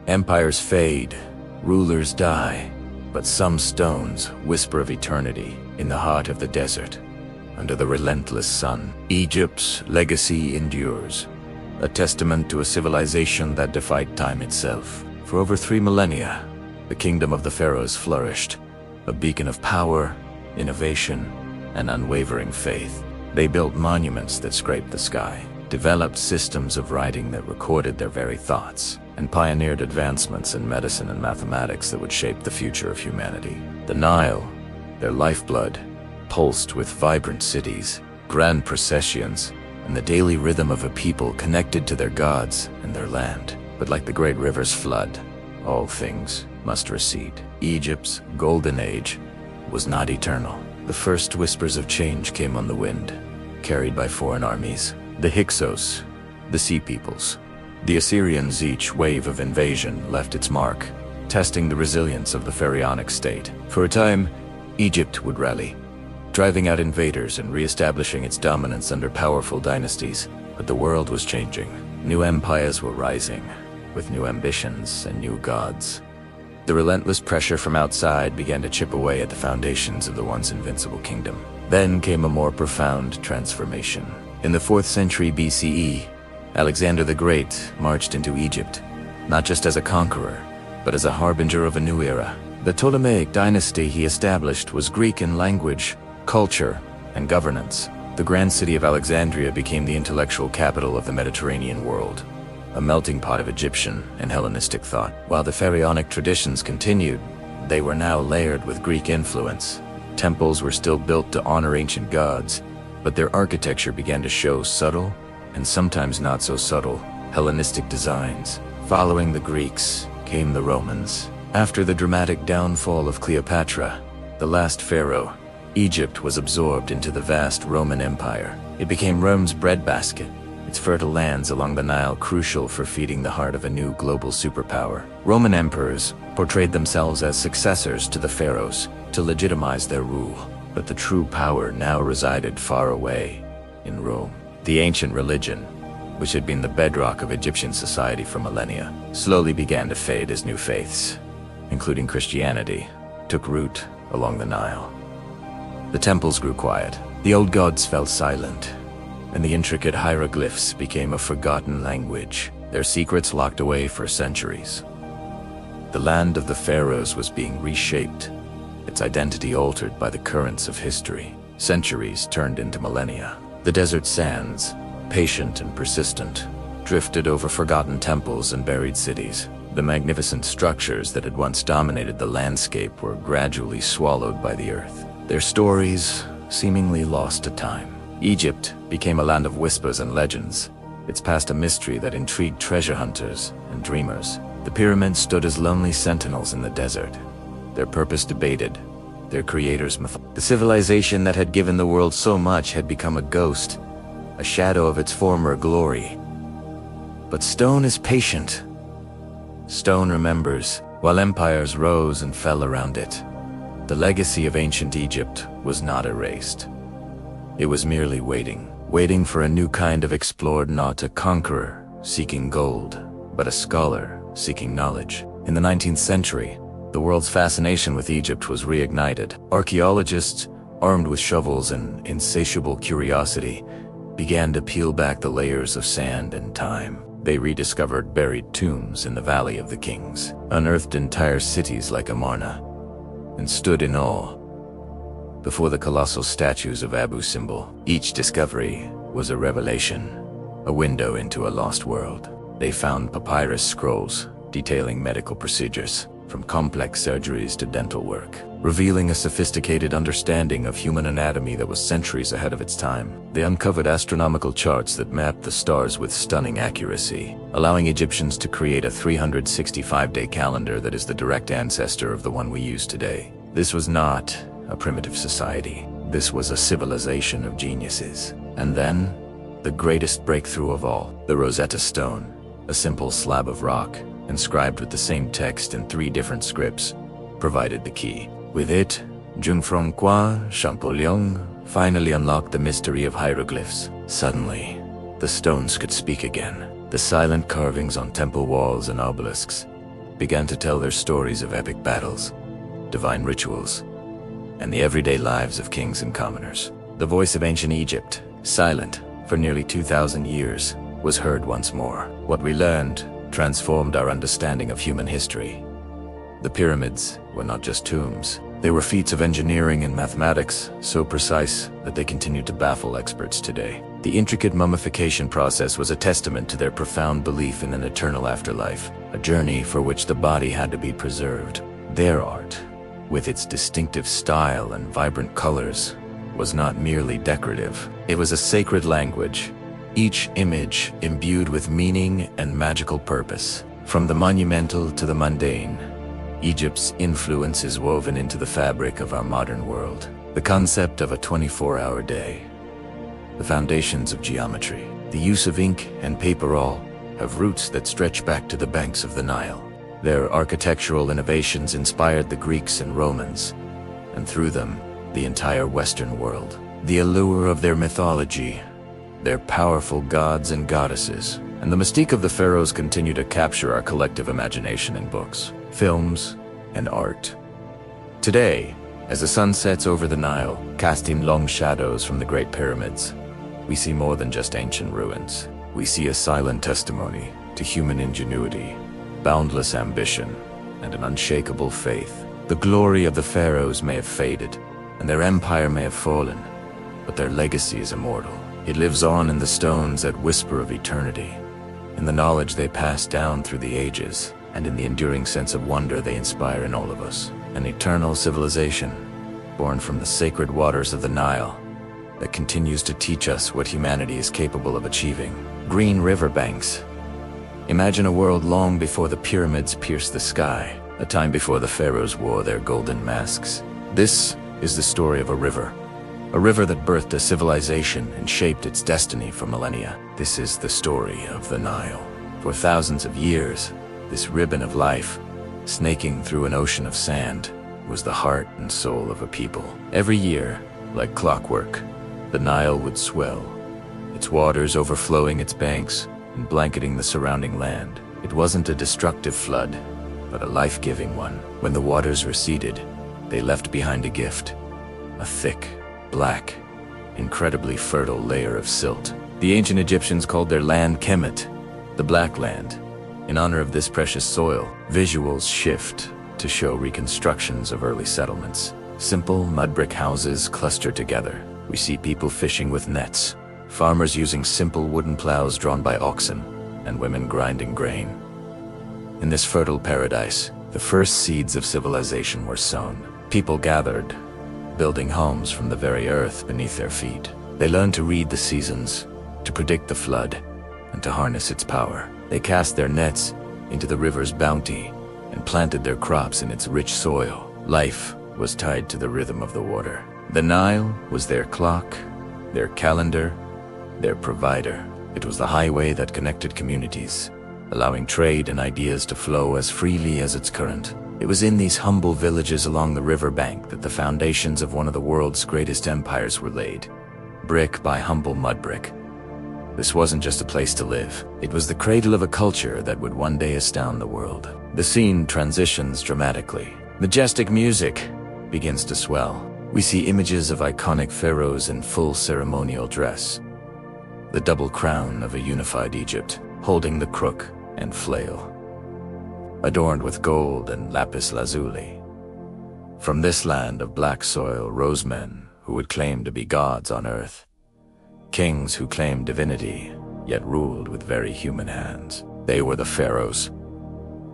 Empires fade, rulers die, but some stones whisper of eternity in the heart of the desert, under the relentless sun. Egypt's legacy endures, a testament to a civilization that defied time itself. For over 3 millennia, the kingdom of the Pharaohs flourished, a beacon of power, innovation, and unwavering faith. They built monuments that scraped the sky, developed systems of writing that recorded their very thoughts, and pioneered advancements in medicine and mathematics that would shape the future of humanity. The Nile, their lifeblood, pulsed with vibrant cities, grand processions, and the daily rhythm of a people connected to their gods and their land. But like the great river's flood, all things must recede. Egypt's golden age was not eternal. The first whispers of change came on the wind, carried by foreign armies. The Hyksos, the Sea Peoples. The Assyrians, each wave of invasion left its mark, testing the resilience of the pharaonic state. For a time, Egypt would rally, driving out invaders and re-establishing its dominance under powerful dynasties. But the world was changing. New empires were rising, with new ambitions and new gods. The relentless pressure from outside began to chip away at the foundations of the once invincible kingdom. Then came a more profound transformation. In the 4th century BCE, Alexander the Great marched into Egypt, not just as a conqueror, but as a harbinger of a new era. The Ptolemaic dynasty he established was Greek in language, culture, and governance. The grand city of Alexandria became the intellectual capital of the Mediterranean world, a melting pot of Egyptian and Hellenistic thought. While the pharaonic traditions continued, they were now layered with Greek influence. Temples were still built to honor ancient gods, but their architecture began to show subtle, and sometimes not so subtle, Hellenistic designs. Following the Greeks came the Romans. After the dramatic downfall of Cleopatra, the last pharaoh, Egypt was absorbed into the vast Roman Empire. It became Rome's breadbasket, its fertile lands along the Nile crucial for feeding the heart of a new global superpower. Roman emperors portrayed themselves as successors to the pharaohs to legitimize their rule, but the true power now resided far away in Rome. The ancient religion, which had been the bedrock of Egyptian society for millennia, slowly began to fade as new faiths, including Christianity, took root along the Nile. The temples grew quiet, the old gods fell silent, and the intricate hieroglyphs became a forgotten language, their secrets locked away for centuries. The land of the pharaohs was being reshaped, its identity altered by the currents of history. Centuries turned into millennia. The desert sands, patient and persistent, drifted over forgotten temples and buried cities. The magnificent structures that had once dominated the landscape were gradually swallowed by the earth, their stories seemingly lost to time. Egypt became a land of whispers and legends, its past a mystery that intrigued treasure hunters and dreamers. The pyramids stood as lonely sentinels in the desert, their purpose debated, their creators mythology. The civilization that had given the world so much had become a ghost, a shadow of its former glory. But stone is patient. Stone remembers, while empires rose and fell around it. The legacy of ancient Egypt was not erased. It was merely waiting for a new kind of explored, not a conqueror seeking gold, but a scholar seeking knowledge. In the 19th century, the world's fascination with Egypt was reignited. Archaeologists, armed with shovels and insatiable curiosity, began to peel back the layers of sand and time. They rediscovered buried tombs in the Valley of the Kings, unearthed entire cities like Amarna, and stood in awe before the colossal statues of Abu Simbel. Each discovery was a revelation, a window into a lost world. They found papyrus scrolls detailing medical procedures, from complex surgeries to dental work, revealing a sophisticated understanding of human anatomy that was centuries ahead of its time. They uncovered astronomical charts that mapped the stars with stunning accuracy, allowing Egyptians to create a 365-day calendar that is the direct ancestor of the one we use today. This was not a primitive society. This was a civilization of geniuses. And then, the greatest breakthrough of all, the Rosetta Stone, a simple slab of rock, inscribed with the same text in 3 different scripts, provided the key. With it, Junfrancois Champollion finally unlocked the mystery of hieroglyphs. Suddenly, the stones could speak again. The silent carvings on temple walls and obelisks, began to tell their stories of epic battles, divine rituals, and the everyday lives of kings and commoners. The voice of ancient Egypt, silent for nearly 2,000 years, was heard once more. What we learned transformed our understanding of human history. The pyramids were not just tombs. They were feats of engineering and mathematics, so precise that they continue to baffle experts today. The intricate mummification process was a testament to their profound belief in an eternal afterlife, a journey for which the body had to be preserved. Their art, with its distinctive style and vibrant colors, was not merely decorative. It was a sacred language, each image imbued with meaning and magical purpose. From the monumental to the mundane, Egypt's influence is woven into the fabric of our modern world. The concept of a 24-hour day, the foundations of geometry, the use of ink and paper all have roots that stretch back to the banks of the Nile. Their architectural innovations inspired the Greeks and Romans, and through them, the entire Western world. The allure of their mythology, their powerful gods and goddesses, and the mystique of the pharaohs continue to capture our collective imagination in books, films, and art. Today, as the sun sets over the Nile, casting long shadows from the Great Pyramids, we see more than just ancient ruins. We see a silent testimony to human ingenuity, boundless ambition, and an unshakable faith. The glory of the pharaohs may have faded, and their empire may have fallen, but their legacy is immortal. It lives on in the stones that whisper of eternity, in the knowledge they pass down through the ages, and in the enduring sense of wonder they inspire in all of us. An eternal civilization, born from the sacred waters of the Nile, that continues to teach us what humanity is capable of achieving. Green riverbanks. Imagine a world long before the pyramids pierced the sky, a time before the pharaohs wore their golden masks. This is the story of a river that birthed a civilization and shaped its destiny for millennia. This is the story of the Nile. For thousands of years, this ribbon of life, snaking through an ocean of sand, was the heart and soul of a people. Every year, like clockwork, the Nile would swell, its waters overflowing its banks and blanketing the surrounding land. It wasn't a destructive flood, but a life-giving one. When the waters receded, they left behind a gift, a thick, black, incredibly fertile layer of silt. The ancient Egyptians called their land Kemet, the Black Land, in honor of this precious soil. Visuals shift to show reconstructions of early settlements. Simple mud brick houses cluster together. We see people fishing with nets, farmers using simple wooden plows drawn by oxen, and women grinding grain. In this fertile paradise, the first seeds of civilization were sown. People gathered, building homes from the very earth beneath their feet. They learned to read the seasons, to predict the flood, and to harness its power. They cast their nets into the river's bounty and planted their crops in its rich soil. Life was tied to the rhythm of the water. The Nile was their clock, their calendar, their provider. It was the highway that connected communities, allowing trade and ideas to flow as freely as its current. It was in these humble villages along the riverbank that the foundations of one of the world's greatest empires were laid, brick by humble mud brick. This wasn't just a place to live. It was the cradle of a culture that would one day astound the world. The scene transitions dramatically. Majestic music begins to swell. We see images of iconic pharaohs in full ceremonial dress, the double crown of a unified Egypt, holding the crook and flail, adorned with gold and lapis lazuli. From this land of black soil rose men who would claim to be gods on earth, kings who claimed divinity, yet ruled with very human hands. They were the pharaohs,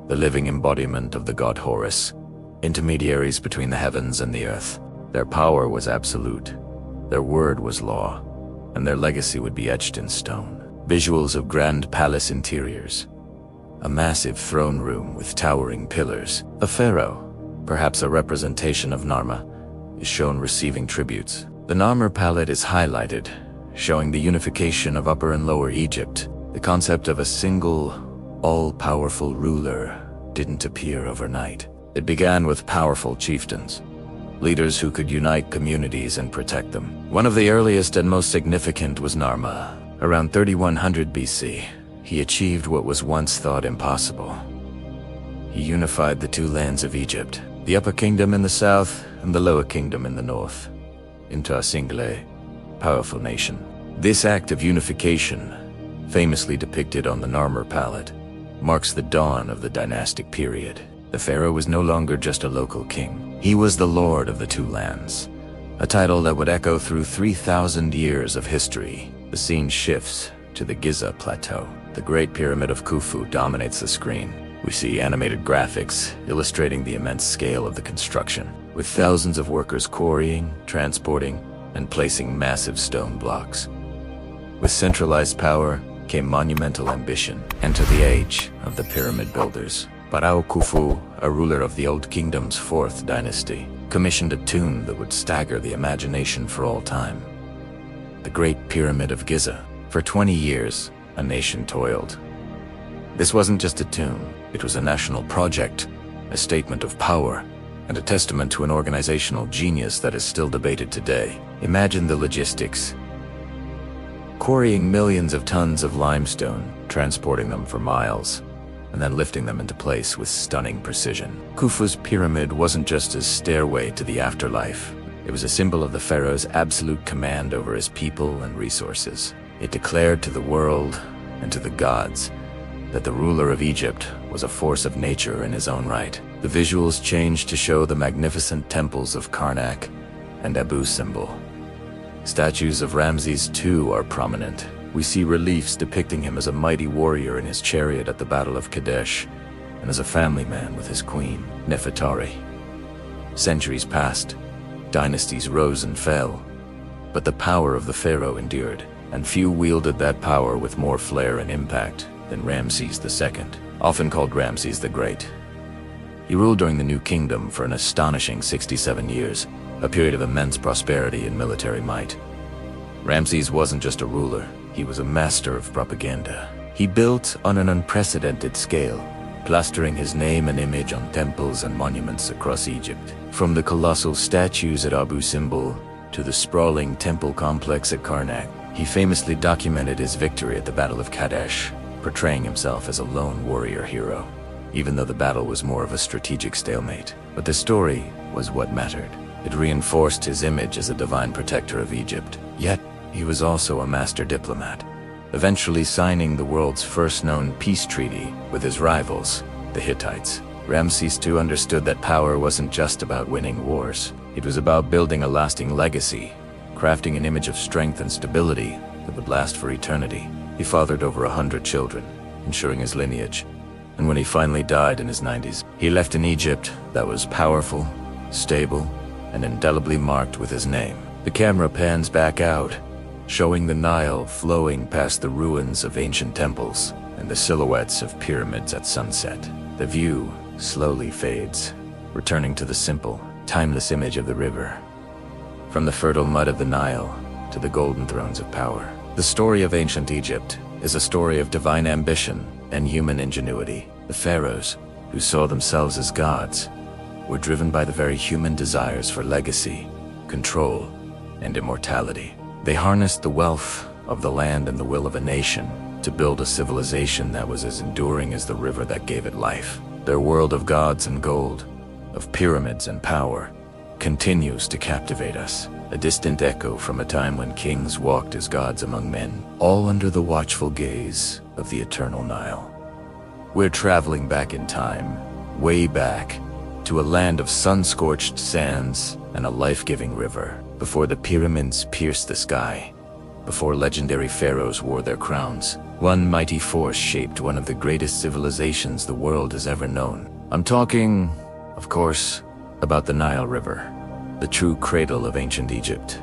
the living embodiment of the god Horus, intermediaries between the heavens and the earth. Their power was absolute, their word was law, and their legacy would be etched in stone. Visuals of grand palace interiors, a massive throne room with towering pillars. A pharaoh, perhaps a representation of Narmer, is shown receiving tributes. The Narmer palette is highlighted, showing the unification of Upper and Lower Egypt. The concept of a single, all-powerful ruler didn't appear overnight. It began with powerful chieftains, leaders who could unite communities and protect them. One of the earliest and most significant was Narmer. Around 3100 BC, he achieved what was once thought impossible. he unified the two lands of Egypt, the Upper Kingdom in the south and the Lower Kingdom in the north, into a single, powerful nation. This act of unification, famously depicted on the Narmer palette, marks the dawn of the dynastic period. The pharaoh was no longer just a local king. He was the lord of the two lands, a title that would echo through 3,000 years of history. The scene shifts to the Giza plateau. The Great Pyramid of Khufu dominates the screen. We see animated graphics illustrating the immense scale of the construction, with thousands of workers quarrying, transporting, and placing massive stone blocks. With centralized power came monumental ambition. Enter the age of the pyramid builders. Pharaoh Khufu, a ruler of the Old Kingdom's 4th dynasty, commissioned a tomb that would stagger the imagination for all time. The Great Pyramid of Giza. For 20 years, a nation toiled. This wasn't just a tomb, it was a national project, a statement of power, and a testament to an organizational genius that is still debated today. Imagine the logistics. Quarrying millions of tons of limestone, transporting them for miles, and then lifting them into place with stunning precision. Khufu's pyramid wasn't just a stairway to the afterlife. It was a symbol of the pharaoh's absolute command over his people and resources. It declared to the world and to the gods that the ruler of Egypt was a force of nature in his own right. The visuals changed to show the magnificent temples of Karnak and Abu Simbel. Statues of Ramses too are prominent. We see reliefs depicting him as a mighty warrior in his chariot at the Battle of Kadesh, and as a family man with his queen, Nefertari. Centuries passed, dynasties rose and fell, but the power of the pharaoh endured, and few wielded that power with more flair and impact than Ramses II, often called Ramses the Great. He ruled during the New Kingdom for an astonishing 67 years, a period of immense prosperity and military might. Ramses wasn't just a ruler, he was a master of propaganda. He built on an unprecedented scale, plastering his name and image on temples and monuments across Egypt. From the colossal statues at Abu Simbel to the sprawling temple complex at Karnak, he famously documented his victory at the Battle of Kadesh, portraying himself as a lone warrior hero, even though the battle was more of a strategic stalemate. But the story was what mattered. It reinforced his image as a divine protector of Egypt. Yet, he was also a master diplomat, eventually signing the world's first known peace treaty with his rivals, the Hittites. Ramses II understood that power wasn't just about winning wars. It was about building a lasting legacy, crafting an image of strength and stability that would last for eternity. He fathered over 100 children, ensuring his lineage. And when he finally died in his 90s, he left an Egypt that was powerful, stable, and indelibly marked with his name. The camera pans back out, showing the Nile flowing past the ruins of ancient temples and the silhouettes of pyramids at sunset. The view slowly fades, returning to the simple, timeless image of the river. From the fertile mud of the Nile to the golden thrones of power. The story of ancient Egypt is a story of divine ambition and human ingenuity. The pharaohs, who saw themselves as gods, were driven by the very human desires for legacy, control, and immortality. They harnessed the wealth of the land and the will of a nation to build a civilization that was as enduring as the river that gave it life. Their world of gods and gold, of pyramids and power, continues to captivate us, a distant echo from a time when kings walked as gods among men, all under the watchful gaze of the eternal Nile. We're traveling back in time, way back, to a land of sun-scorched sands and a life-giving river, before the pyramids pierced the sky, before legendary pharaohs wore their crowns. One mighty force shaped one of the greatest civilizations the world has ever known. I'm talking, of course, about the Nile River, the true cradle of ancient Egypt.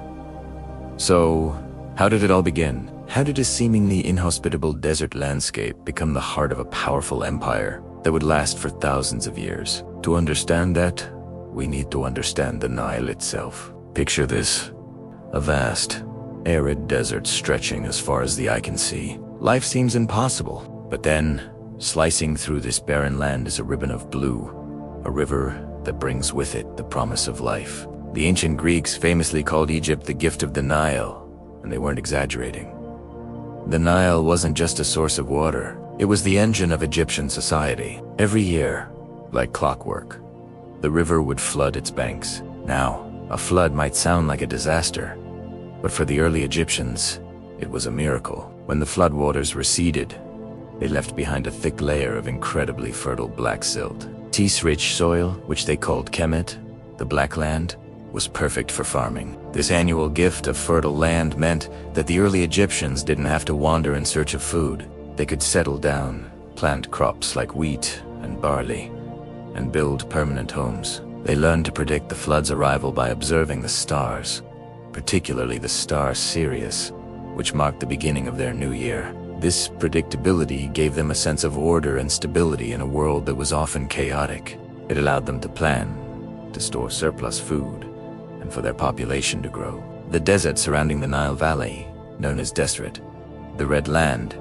So, how did it all begin? How did a seemingly inhospitable desert landscape become the heart of a powerful empire that would last for thousands of years? To understand that, we need to understand the Nile itself. Picture this, a vast, arid desert stretching as far as the eye can see. Life seems impossible, but then, slicing through this barren land is a ribbon of blue, a river that brings with it the promise of life. The ancient Greeks famously called Egypt the gift of the Nile, and they weren't exaggerating. The Nile wasn't just a source of water, it was the engine of Egyptian society. Every year, like clockwork. The river would flood its banks. Now, a flood might sound like a disaster, but for the early Egyptians, it was a miracle. When the floodwaters receded, they left behind a thick layer of incredibly fertile black silt. Teas-rich soil, which they called Kemet, the Black Land, was perfect for farming. This annual gift of fertile land meant that the early Egyptians didn't have to wander in search of food. They could settle down, plant crops like wheat and barley, and build permanent homes. They learned to predict the flood's arrival by observing the stars, particularly the star Sirius, which marked the beginning of their new year. This predictability gave them a sense of order and stability in a world that was often chaotic. It allowed them to plan, to store surplus food, and for their population to grow. The desert surrounding the Nile Valley, known as Desert, the Red Land,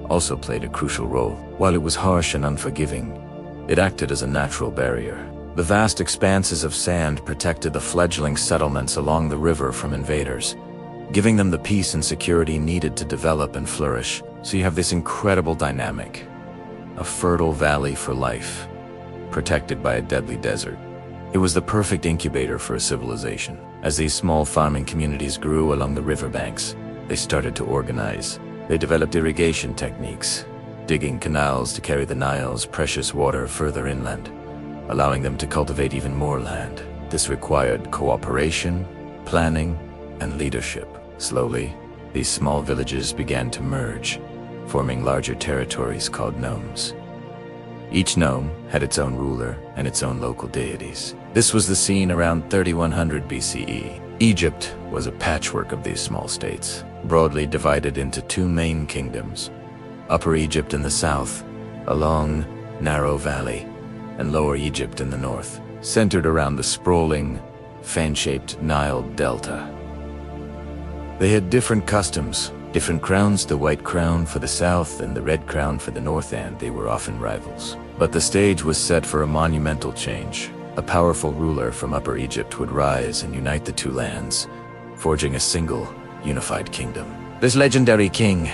also played a crucial role. While it was harsh and unforgiving, it acted as a natural barrier. The vast expanses of sand protected the fledgling settlements along the river from invaders, giving them the peace and security needed to develop and flourish. So you have this incredible dynamic, a fertile valley for life, protected by a deadly desert. It was the perfect incubator for a civilization. As these small farming communities grew along the riverbanks, they started to organize. They developed irrigation techniques, digging canals to carry the Nile's precious water further inland, allowing them to cultivate even more land. This required cooperation, planning, and leadership. Slowly, these small villages began to merge, forming larger territories called nomes. Each nome had its own ruler and its own local deities. This was the scene around 3100 BCE. Egypt was a patchwork of these small states, broadly divided into two main kingdoms: Upper Egypt in the south, a long, narrow valley, and Lower Egypt in the north, centered around the sprawling, fan-shaped Nile Delta. They had different customs, different crowns, the white crown for the south and the red crown for the north, and they were often rivals. But the stage was set for a monumental change. A powerful ruler from Upper Egypt would rise and unite the two lands, forging a single, unified kingdom. This legendary king,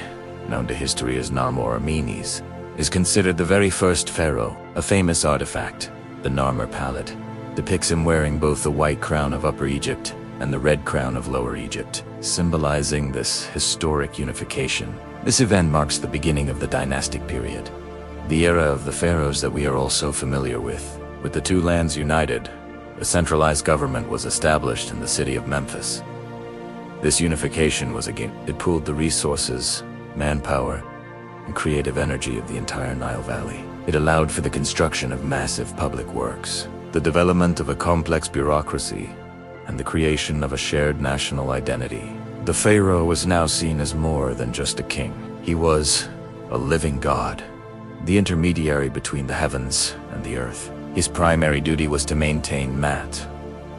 known to history as Narmer-Menes, is considered the very first pharaoh. A famous artifact, the Narmer palette, depicts him wearing both the white crown of Upper Egypt and the red crown of Lower Egypt, symbolizing this historic unification. This event marks the beginning of the dynastic period, the era of the pharaohs that we are all so familiar with. With the two lands united, a centralized government was established in the city of Memphis. This unification was it pooled the resources, manpower, and creative energy of the entire Nile Valley. It allowed for the construction of massive public works, the development of a complex bureaucracy, and the creation of a shared national identity. The pharaoh was now seen as more than just a king. He was a living god, the intermediary between the heavens and the earth. His primary duty was to maintain Mat,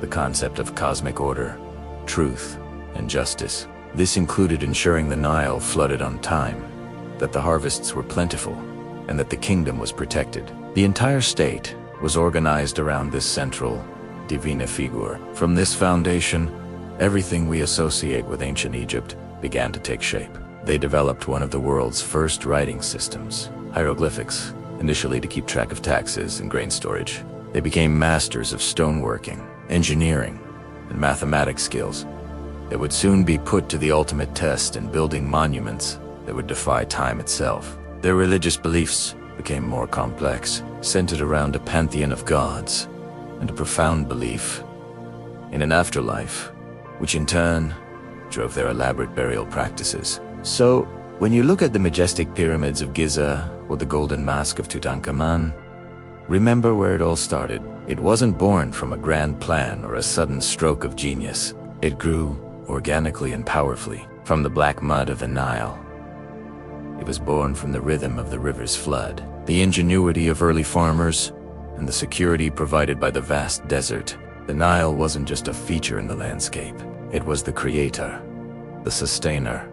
the concept of cosmic order, truth, and justice. This included ensuring the Nile flooded on time, that the harvests were plentiful, and that the kingdom was protected. The entire state was organized around this central, divina figure. From this foundation, everything we associate with ancient Egypt began to take shape. They developed one of the world's first writing systems, hieroglyphics, initially to keep track of taxes and grain storage. They became masters of stoneworking, engineering, and mathematics skills that would soon be put to the ultimate test in building monuments that would defy time itself. Their religious beliefs became more complex, centered around a pantheon of gods and a profound belief in an afterlife, which in turn drove their elaborate burial practices. So, when you look at the majestic pyramids of Giza or the golden mask of Tutankhamun, remember where it all started. It wasn't born from a grand plan or a sudden stroke of genius. It grew organically and powerfully from the black mud of the Nile. It was born from the rhythm of the river's flood, the ingenuity of early farmers, and the security provided by the vast desert. The Nile wasn't just a feature in the landscape. It was the creator, the sustainer,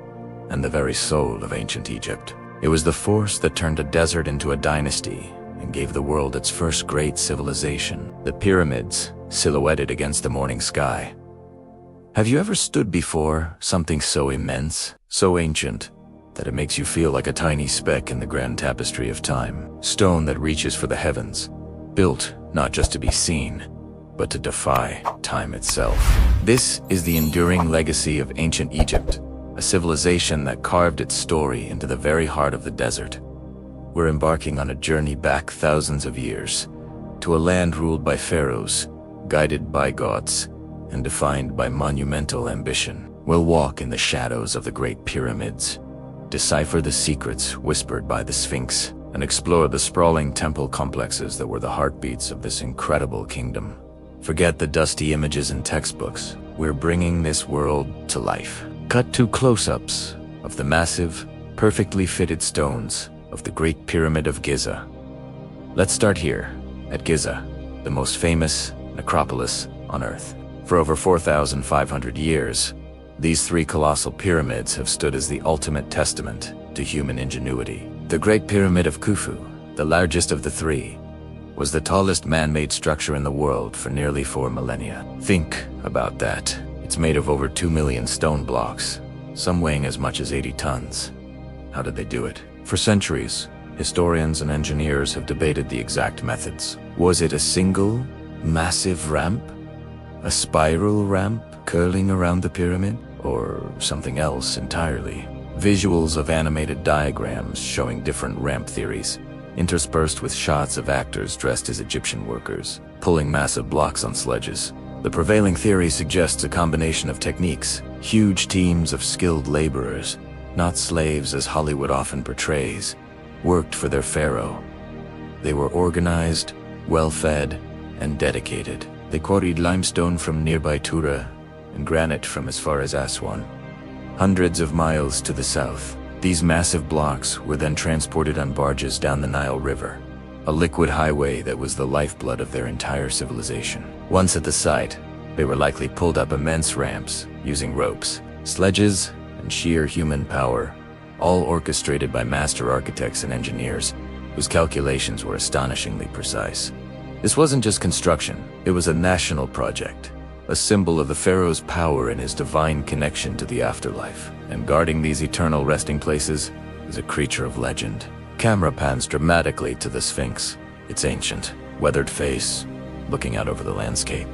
and the very soul of ancient Egypt. It was the force that turned a desert into a dynasty and gave the world its first great civilization. The pyramids, silhouetted against the morning sky. Have you ever stood before something so immense, so ancient, that it makes you feel like a tiny speck in the grand tapestry of time? Stone that reaches for the heavens, built not just to be seen, but to defy time itself. This is the enduring legacy of ancient Egypt, a civilization that carved its story into the very heart of the desert. We're embarking on a journey back thousands of years, to a land ruled by pharaohs, guided by gods, and defined by monumental ambition. We'll walk in the shadows of the Great Pyramids, decipher the secrets whispered by the Sphinx, and explore the sprawling temple complexes that were the heartbeats of this incredible kingdom. Forget the dusty images in textbooks. We're bringing this world to life. Cut to close-ups of the massive, perfectly fitted stones of the Great Pyramid of Giza. Let's start here, at Giza, the most famous necropolis on Earth. For over 4,500 years, these three colossal pyramids have stood as the ultimate testament to human ingenuity. The Great Pyramid of Khufu, the largest of the three, was the tallest man-made structure in the world for nearly 4 millennia. Think about that. It's made of over 2 million stone blocks, some weighing as much as 80 tons. How did they do it? For centuries, historians and engineers have debated the exact methods. Was it a single, massive ramp? A spiral ramp curling around the pyramid? Or something else entirely? Visuals of animated diagrams showing different ramp theories, interspersed with shots of actors dressed as Egyptian workers, pulling massive blocks on sledges. The prevailing theory suggests a combination of techniques, huge teams of skilled laborers, not slaves as Hollywood often portrays, worked for their pharaoh. They were organized, well-fed, and dedicated. They quarried limestone from nearby Tura and granite from as far as Aswan, hundreds of miles to the south. These massive blocks were then transported on barges down the Nile River, a liquid highway that was the lifeblood of their entire civilization. Once at the site, they were likely pulled up immense ramps using ropes, sledges, and sheer human power, all orchestrated by master architects and engineers whose calculations were astonishingly precise. This wasn't just construction, it was a national project, a symbol of the pharaoh's power and his divine connection to the afterlife. And guarding these eternal resting places is a creature of legend. Camera pans dramatically to the Sphinx, its ancient, weathered face looking out over the landscape.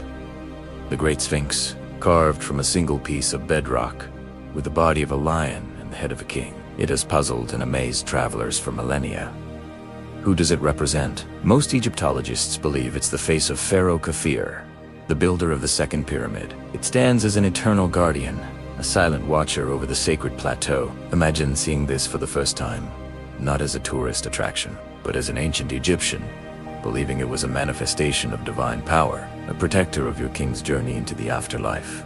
The Great Sphinx, carved from a single piece of bedrock, with the body of a lion and the head of a king. It has puzzled and amazed travelers for millennia. Who does it represent? Most Egyptologists believe it's the face of Pharaoh Khafre, the builder of the second pyramid. It stands as an eternal guardian, a silent watcher over the sacred plateau. Imagine seeing this for the first time, not as a tourist attraction, but as an ancient Egyptian, believing it was a manifestation of divine power, a protector of your king's journey into the afterlife.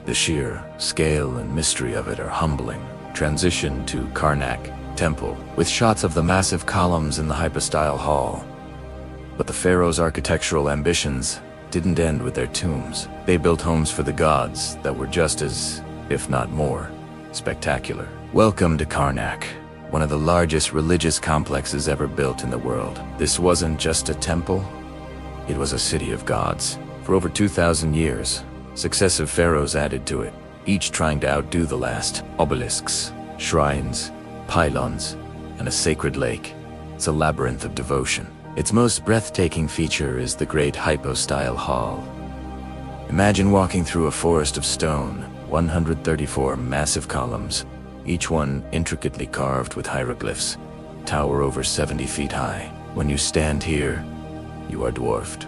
The sheer scale and mystery of it are humbling. Transition to Karnak Temple, with shots of the massive columns in the hypostyle hall. But the pharaoh's architectural ambitions didn't end with their tombs. They built homes for the gods that were just as, if not more, spectacular. Welcome to Karnak, one of the largest religious complexes ever built in the world. This wasn't just a temple, it was a city of gods. For over 2,000 years, successive pharaohs added to it, each trying to outdo the last. Obelisks, shrines, pylons, and a sacred lake. It's a labyrinth of devotion. Its most breathtaking feature is the great hypostyle hall. Imagine walking through a forest of stone, 134 massive columns, each one intricately carved with hieroglyphs, tower over 70 feet high. When you stand here, you are dwarfed.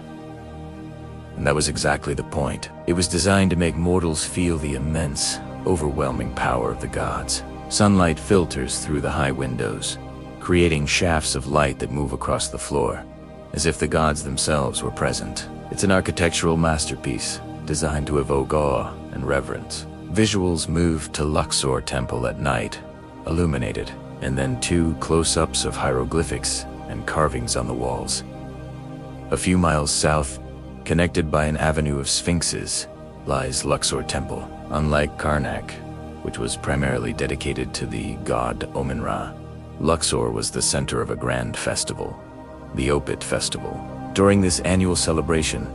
And that was exactly the point. It was designed to make mortals feel the immense, overwhelming power of the gods. Sunlight filters through the high windows, creating shafts of light that move across the floor, as if the gods themselves were present. It's an architectural masterpiece, designed to evoke awe and reverence. Visuals moved to Luxor Temple at night, illuminated, and then 2 close-ups of hieroglyphics and carvings on the walls. A few miles south, connected by an avenue of sphinxes, lies Luxor Temple. Unlike Karnak, which was primarily dedicated to the god Omen-Ra, Luxor was the center of a grand festival, the Opet Festival. During this annual celebration,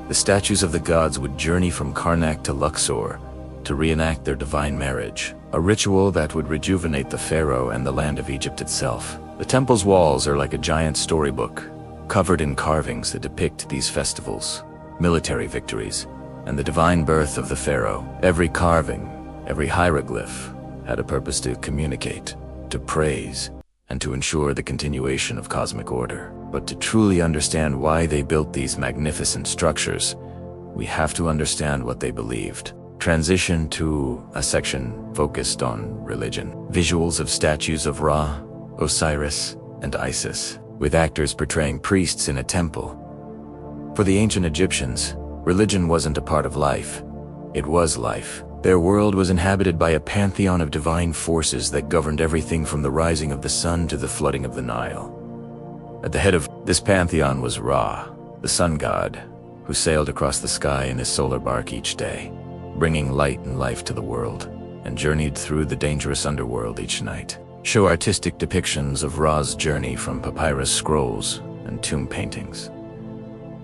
the statues of the gods would journey from Karnak to Luxor to reenact their divine marriage, a ritual that would rejuvenate the pharaoh and the land of Egypt itself. The temple's walls are like a giant storybook, covered in carvings that depict these festivals, military victories, and the divine birth of the pharaoh. Every carving, every hieroglyph, had a purpose to communicate, to praise, and to ensure the continuation of cosmic order. But to truly understand why they built these magnificent structures, we have to understand what they believed. Transition to a section focused on religion. Visuals of statues of Ra, Osiris, and Isis, with actors portraying priests in a temple. For the ancient Egyptians, religion wasn't a part of life. It was life. Their world was inhabited by a pantheon of divine forces that governed everything from the rising of the sun to the flooding of the Nile. At the head of this pantheon was Ra, the sun god, who sailed across the sky in his solar bark each day, bringing light and life to the world, and journeyed through the dangerous underworld each night. Show artistic depictions of Ra's journey from papyrus scrolls and tomb paintings.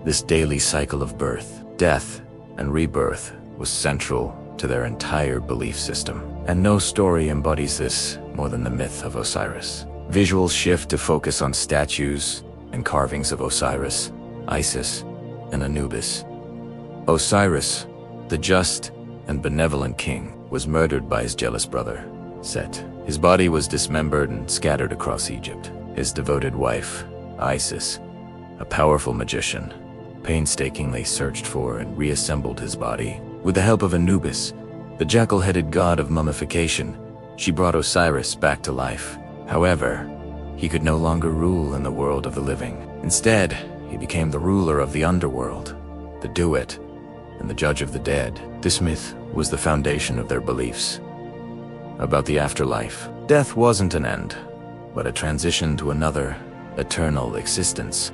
This daily cycle of birth, death, and rebirth was central to their entire belief system, and no story embodies this more than the myth of Osiris. Visuals shift to focus on statues and carvings of Osiris, Isis, and Anubis. Osiris, the just and benevolent king, was murdered by his jealous brother, Set. His body was dismembered and scattered across Egypt. His devoted wife, Isis, a powerful magician, painstakingly searched for and reassembled his body. With the help of Anubis, the jackal-headed god of mummification, she brought Osiris back to life. However, he could no longer rule in the world of the living. Instead, he became the ruler of the underworld, the Duet, and the judge of the dead. This myth was the foundation of their beliefs about the afterlife. Death wasn't an end, but a transition to another, eternal existence.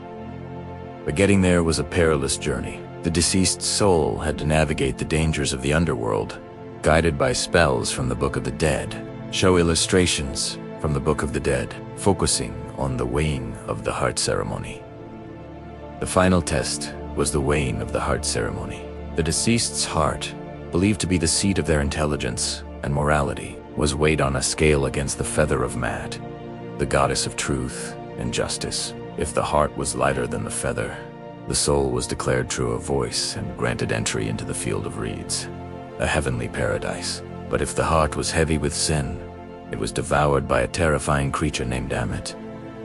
But getting there was a perilous journey. The deceased soul had to navigate the dangers of the underworld, guided by spells from the Book of the Dead. Show illustrations from the Book of the Dead, focusing on the weighing of the heart ceremony. The final test was the weighing of the heart ceremony. The deceased's heart, believed to be the seat of their intelligence and morality, was weighed on a scale against the feather of Maat, the goddess of truth and justice. If the heart was lighter than the feather, the soul was declared true of voice and granted entry into the field of reeds, a heavenly paradise. But if the heart was heavy with sin, it was devoured by a terrifying creature named Ammit,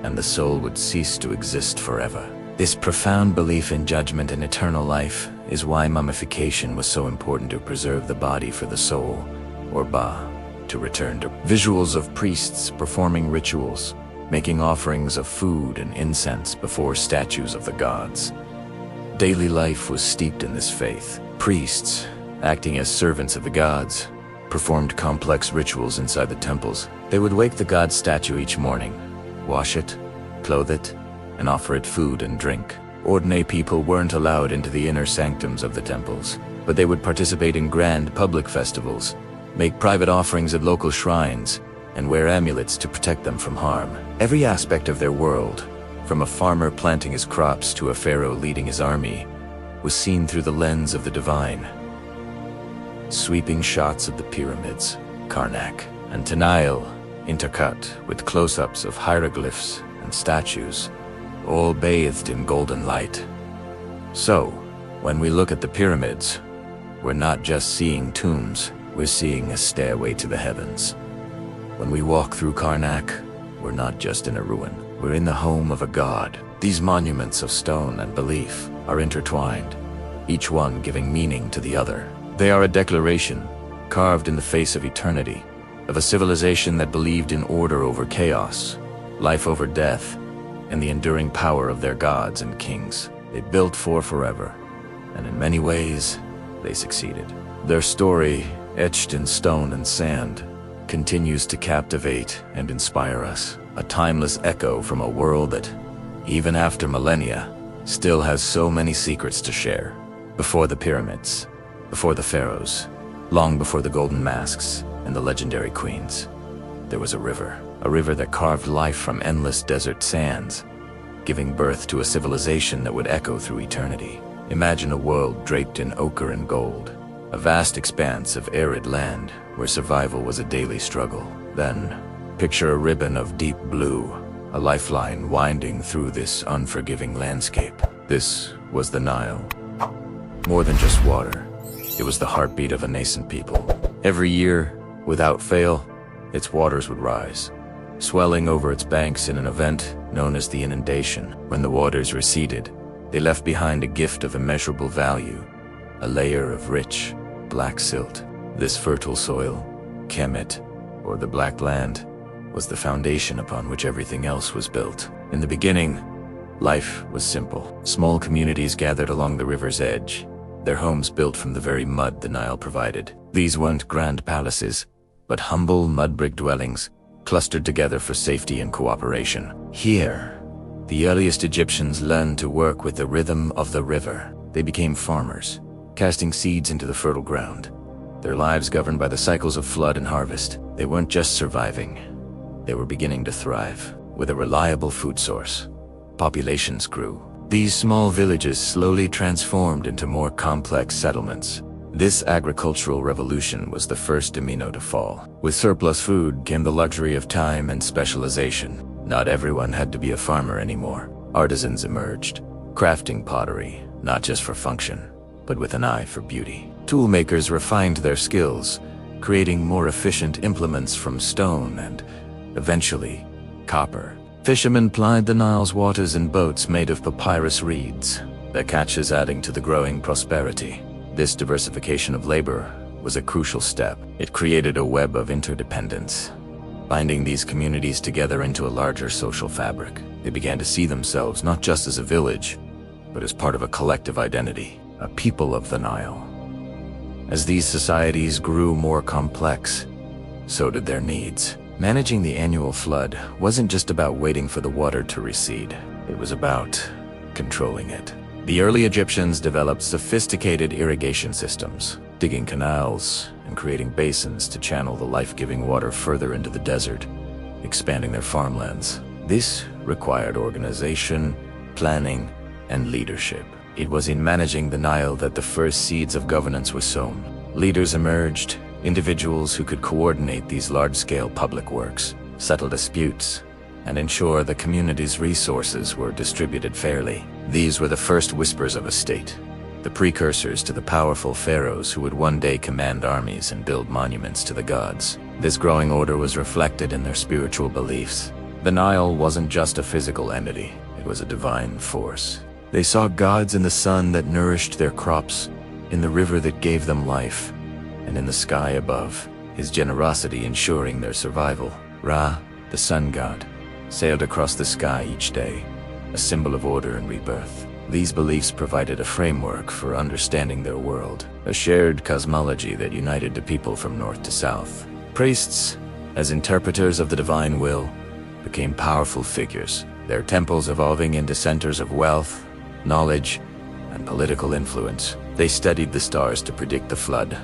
and the soul would cease to exist forever. This profound belief in judgment and eternal life is why mummification was so important to preserve the body for the soul, or Ba, to return to. Visuals of priests performing rituals, making offerings of food and incense before statues of the gods. Daily life was steeped in this faith. Priests, acting as servants of the gods, performed complex rituals inside the temples. They would wake the god statue each morning, wash it, clothe it, and offer it food and drink. Ordinary people weren't allowed into the inner sanctums of the temples, but they would participate in grand public festivals, make private offerings at local shrines, and wear amulets to protect them from harm. Every aspect of their world, from a farmer planting his crops to a pharaoh leading his army, was seen through the lens of the divine. Sweeping shots of the pyramids, Karnak, and Nile, intercut with close-ups of hieroglyphs and statues, all bathed in golden light. So, when we look at the pyramids, we're not just seeing tombs, we're seeing a stairway to the heavens. When we walk through Karnak, we're not just in a ruin, we're in the home of a god. These monuments of stone and belief are intertwined, each one giving meaning to the other. They are a declaration, carved in the face of eternity, of a civilization that believed in order over chaos, life over death, and the enduring power of their gods and kings. They built for forever, and in many ways, they succeeded. Their story, etched in stone and sand, continues to captivate and inspire us, a timeless echo from a world that, even after millennia, still has so many secrets to share. Before the pyramids, before the pharaohs, long before the golden masks and the legendary queens, there was a river that carved life from endless desert sands, giving birth to a civilization that would echo through eternity. Imagine a world draped in ochre and gold, a vast expanse of arid land where survival was a daily struggle. Then, picture a ribbon of deep blue, a lifeline winding through this unforgiving landscape. This was the Nile. More than just water, it was the heartbeat of a nascent people. Every year, without fail, its waters would rise, swelling over its banks in an event known as the inundation. When the waters receded, they left behind a gift of immeasurable value, a layer of rich, black silt. This fertile soil, Kemet, or the Black Land, was the foundation upon which everything else was built. In the beginning, life was simple. Small communities gathered along the river's edge, their homes built from the very mud the Nile provided. These weren't grand palaces, but humble mud-brick dwellings, clustered together for safety and cooperation. Here, the earliest Egyptians learned to work with the rhythm of the river. They became farmers, casting seeds into the fertile ground, their lives governed by the cycles of flood and harvest. They weren't just surviving, they were beginning to thrive. With a reliable food source, populations grew. These small villages slowly transformed into more complex settlements. This agricultural revolution was the first domino to fall. With surplus food came the luxury of time and specialization. Not everyone had to be a farmer anymore. Artisans emerged, crafting pottery, not just for function, but with an eye for beauty. Toolmakers refined their skills, creating more efficient implements from stone and, eventually, copper. Fishermen plied the Nile's waters in boats made of papyrus reeds, their catches adding to the growing prosperity. This diversification of labor was a crucial step. It created a web of interdependence, binding these communities together into a larger social fabric. They began to see themselves not just as a village, but as part of a collective identity, a people of the Nile. As these societies grew more complex, so did their needs. Managing the annual flood wasn't just about waiting for the water to recede. It was about controlling it. The early Egyptians developed sophisticated irrigation systems, digging canals and creating basins to channel the life-giving water further into the desert, expanding their farmlands. This required organization, planning, and leadership. It was in managing the Nile that the first seeds of governance were sown. Leaders emerged, individuals who could coordinate these large-scale public works, settle disputes, and ensure the community's resources were distributed fairly. These were the first whispers of a state, the precursors to the powerful pharaohs who would one day command armies and build monuments to the gods. This growing order was reflected in their spiritual beliefs. The Nile wasn't just a physical entity, it was a divine force. They saw gods in the sun that nourished their crops, in the river that gave them life, and in the sky above, his generosity ensuring their survival. Ra, the sun god, sailed across the sky each day, a symbol of order and rebirth. These beliefs provided a framework for understanding their world, a shared cosmology that united the people from north to south. Priests, as interpreters of the divine will, became powerful figures, their temples evolving into centers of wealth, knowledge, and political influence. They studied the stars to predict the flood,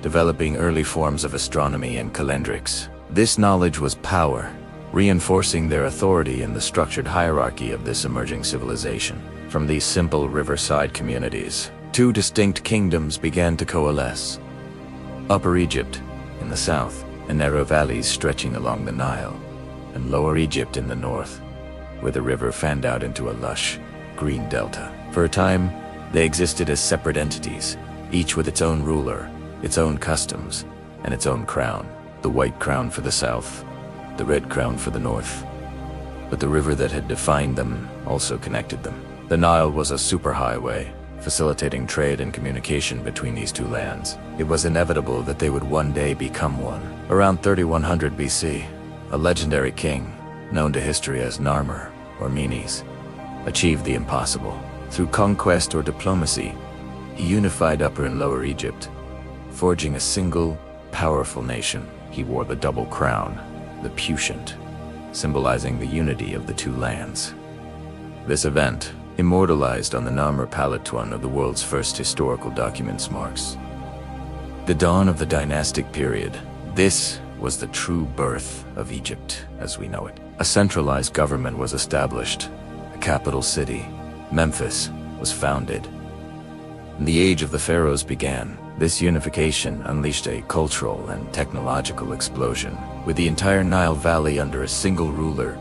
developing early forms of astronomy and calendrics. This knowledge was power, reinforcing their authority in the structured hierarchy of this emerging civilization. From these simple riverside communities, two distinct kingdoms began to coalesce. Upper Egypt, in the south, and narrow valleys stretching along the Nile, and Lower Egypt in the north, where the river fanned out into a lush, green delta. For a time, they existed as separate entities, each with its own ruler, its own customs, and its own crown. The white crown for the south, the red crown for the north. But the river that had defined them also connected them. The Nile was a superhighway, facilitating trade and communication between these two lands. It was inevitable that they would one day become one. Around 3100 BC, a legendary king, known to history as Narmer or Menes, achieved the impossible. Through conquest or diplomacy, he unified Upper and Lower Egypt, forging a single, powerful nation. He wore the double crown, the puissant, symbolizing the unity of the two lands. This event, immortalized on the Narmer palette, one of the world's first historical documents, marks the dawn of the dynastic period. This was the true birth of Egypt as we know it. A centralized government was established. A capital city, Memphis, was founded. And the age of the pharaohs began. This unification unleashed a cultural and technological explosion. With the entire Nile Valley under a single ruler,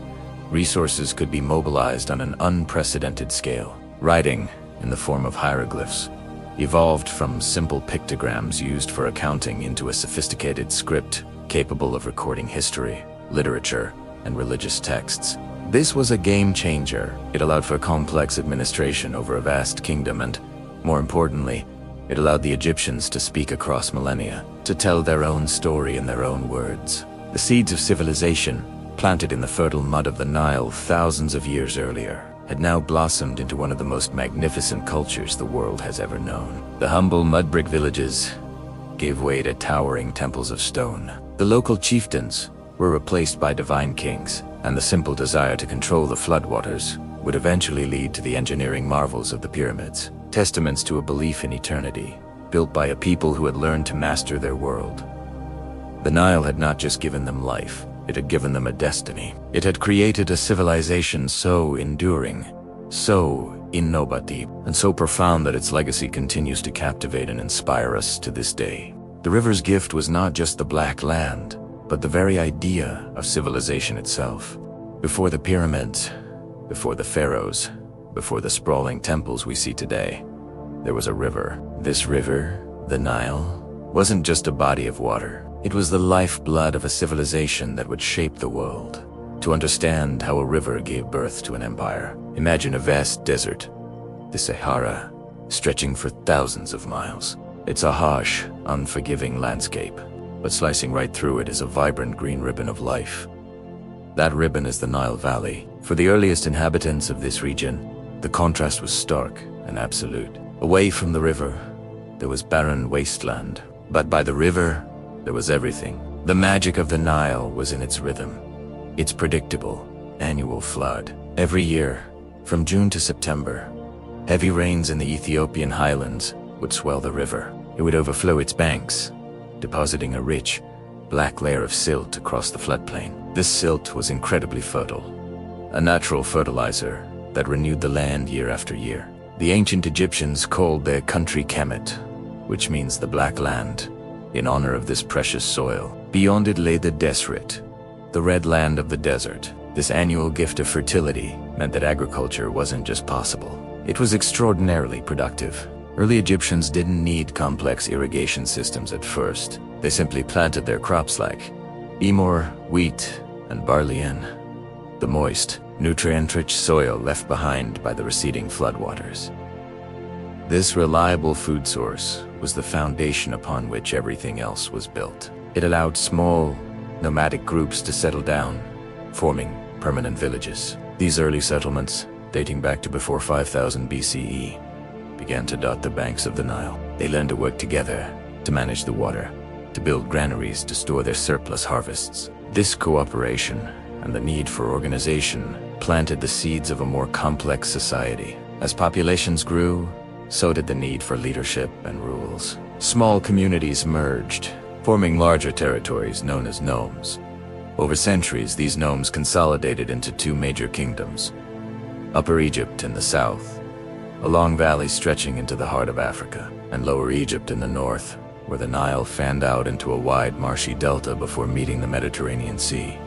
Resources could be mobilized on an unprecedented scale. Writing, in the form of hieroglyphs, evolved from simple pictograms used for accounting into a sophisticated script capable of recording history, literature, and religious texts. This was a game changer. It allowed for complex administration over a vast kingdom and, more importantly, it allowed the Egyptians to speak across millennia, to tell their own story in their own words. The seeds of civilization, planted in the fertile mud of the Nile thousands of years earlier, had now blossomed into one of the most magnificent cultures the world has ever known. The humble mud brick villages gave way to towering temples of stone. The local chieftains were replaced by divine kings, and the simple desire to control the floodwaters would eventually lead to the engineering marvels of the pyramids, testaments to a belief in eternity, built by a people who had learned to master their world. The Nile had not just given them life, it had given them a destiny. It had created a civilization so enduring, so innovative, and so profound that its legacy continues to captivate and inspire us to this day. The river's gift was not just the Black Land, but the very idea of civilization itself. Before the pyramids, before the pharaohs, before the sprawling temples we see today, there was a river. This river, the Nile, wasn't just a body of water. It was the lifeblood of a civilization that would shape the world. To understand how a river gave birth to an empire, imagine a vast desert, the Sahara, stretching for thousands of miles. It's a harsh, unforgiving landscape, but slicing right through it is a vibrant green ribbon of life. That ribbon is the Nile Valley. For the earliest inhabitants of this region, the contrast was stark and absolute. Away from the river, there was barren wasteland, but by the river, there was everything. The magic of the Nile was in its rhythm, its predictable annual flood. Every year, from June to September, heavy rains in the Ethiopian highlands would swell the river. It would overflow its banks, depositing a rich, black layer of silt across the floodplain. This silt was incredibly fertile, a natural fertilizer that renewed the land year after year. The ancient Egyptians called their country Kemet, which means the Black Land, in honor of this precious soil. Beyond it lay the Desert, the red land of the desert. This annual gift of fertility meant that agriculture wasn't just possible, it was extraordinarily productive. Early Egyptians didn't need complex irrigation systems at first. They simply planted their crops like emor, wheat, and barley in the moist, nutrient-rich soil left behind by the receding floodwaters. This reliable food source was the foundation upon which everything else was built. It allowed small, nomadic groups to settle down, forming permanent villages. These early settlements, dating back to before 5000 BCE, began to dot the banks of the Nile. They learned to work together to manage the water, to build granaries to store their surplus harvests. This cooperation and the need for organization planted the seeds of a more complex society. As populations grew, so did the need for leadership and rules. Small communities merged, forming larger territories known as nomes. Over centuries, these nomes consolidated into two major kingdoms: Upper Egypt in the south, a long valley stretching into the heart of Africa, and Lower Egypt in the north, where the Nile fanned out into a wide marshy delta before meeting the Mediterranean Sea.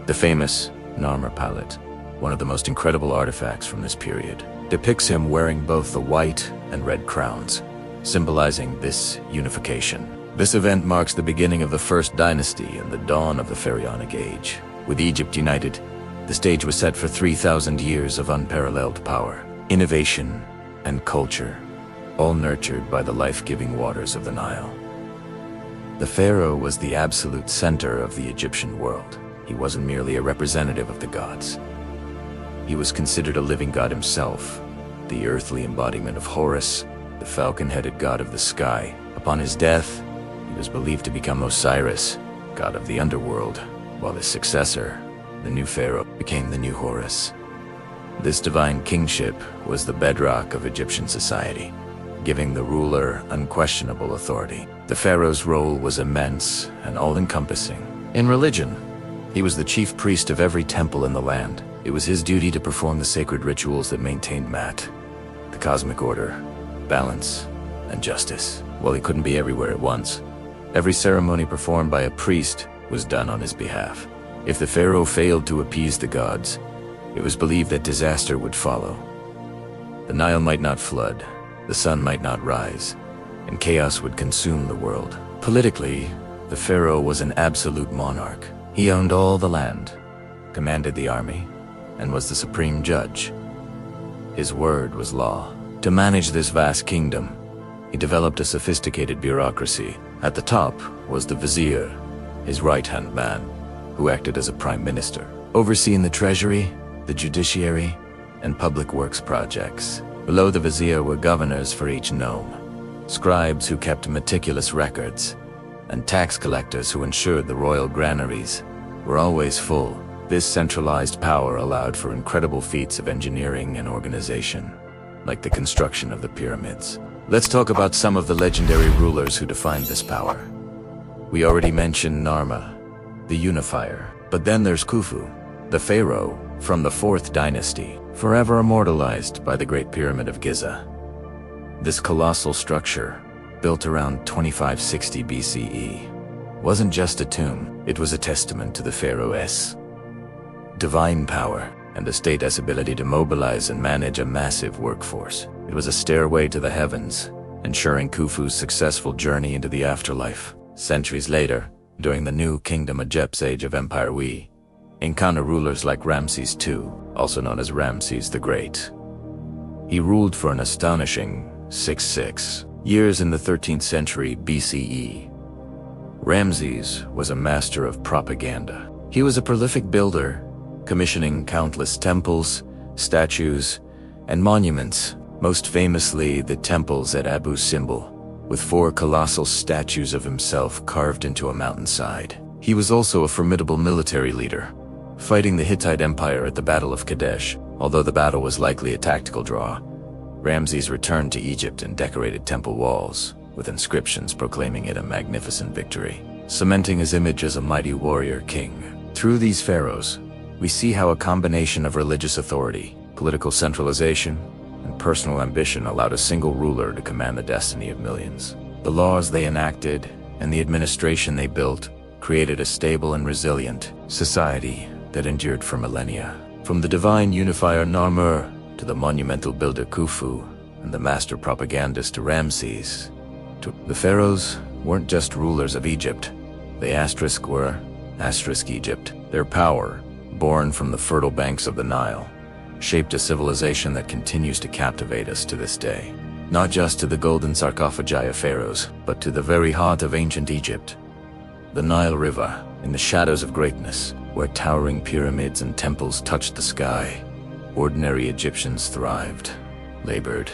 The famous Narmer palette, one of the most incredible artifacts from this period, depicts him wearing both the white and red crowns, symbolizing this unification. This event marks the beginning of the first dynasty and the dawn of the Pharaonic Age. With Egypt united, the stage was set for 3,000 years of unparalleled power, innovation, and culture, all nurtured by the life-giving waters of the Nile. The pharaoh was the absolute center of the Egyptian world. He wasn't merely a representative of the gods. He was considered a living god himself, the earthly embodiment of Horus, the falcon-headed god of the sky. Upon his death, he was believed to become Osiris, god of the underworld, while his successor, the new pharaoh, became the new Horus. This divine kingship was the bedrock of Egyptian society, giving the ruler unquestionable authority. The pharaoh's role was immense and all-encompassing. In religion, he was the chief priest of every temple in the land. It was his duty to perform the sacred rituals that maintained Mat, the cosmic order, balance, and justice. While he couldn't be everywhere at once, every ceremony performed by a priest was done on his behalf. If the pharaoh failed to appease the gods, it was believed that disaster would follow. The Nile might not flood, the sun might not rise, and chaos would consume the world. Politically, the pharaoh was an absolute monarch. He owned all the land, commanded the army, and was the supreme judge. His word was law. To manage this vast kingdom, he developed a sophisticated bureaucracy. At the top was the vizier, his right-hand man, who acted as a prime minister, overseeing the treasury, the judiciary, and public works projects. Below the vizier were governors for each nome, scribes who kept meticulous records, and tax collectors who ensured the royal granaries were always full. This centralized power allowed for incredible feats of engineering and organization, like the construction of the pyramids. Let's talk about some of the legendary rulers who defined this power. We already mentioned Narmer, the unifier, but then there's Khufu, the pharaoh from the 4th dynasty, forever immortalized by the Great Pyramid of Giza. This colossal structure, built around 2560 BCE, wasn't just a tomb, it was a testament to the pharaoh's divine power and the state's ability to mobilize and manage a massive workforce. It was a stairway to the heavens, ensuring Khufu's successful journey into the afterlife. Centuries later, during the New Kingdom Egypt's Age of Empire, we encounter rulers like Ramses II, also known as Ramses the Great. He ruled for an astonishing 66 years in the 13th century BCE. Ramses was a master of propaganda. He was a prolific builder, commissioning countless temples, statues, and monuments, most famously the temples at Abu Simbel, with 4 colossal statues of himself carved into a mountainside. He was also a formidable military leader, fighting the Hittite Empire at the Battle of Kadesh. Although the battle was likely a tactical draw, Ramses returned to Egypt and decorated temple walls, with inscriptions proclaiming it a magnificent victory, cementing his image as a mighty warrior king. Through these pharaohs, we see how a combination of religious authority, political centralization, and personal ambition allowed a single ruler to command the destiny of millions. The laws they enacted and the administration they built created a stable and resilient society that endured for millennia. From the divine unifier Narmer to the monumental builder Khufu and the master propagandist Ramses, the pharaohs weren't just rulers of Egypt. They were Egypt. Their power, born from the fertile banks of the Nile, shaped a civilization that continues to captivate us to this day. Not just to the golden sarcophagi of pharaohs, but to the very heart of ancient Egypt. The Nile River, in the shadows of greatness, where towering pyramids and temples touched the sky, ordinary Egyptians thrived, labored,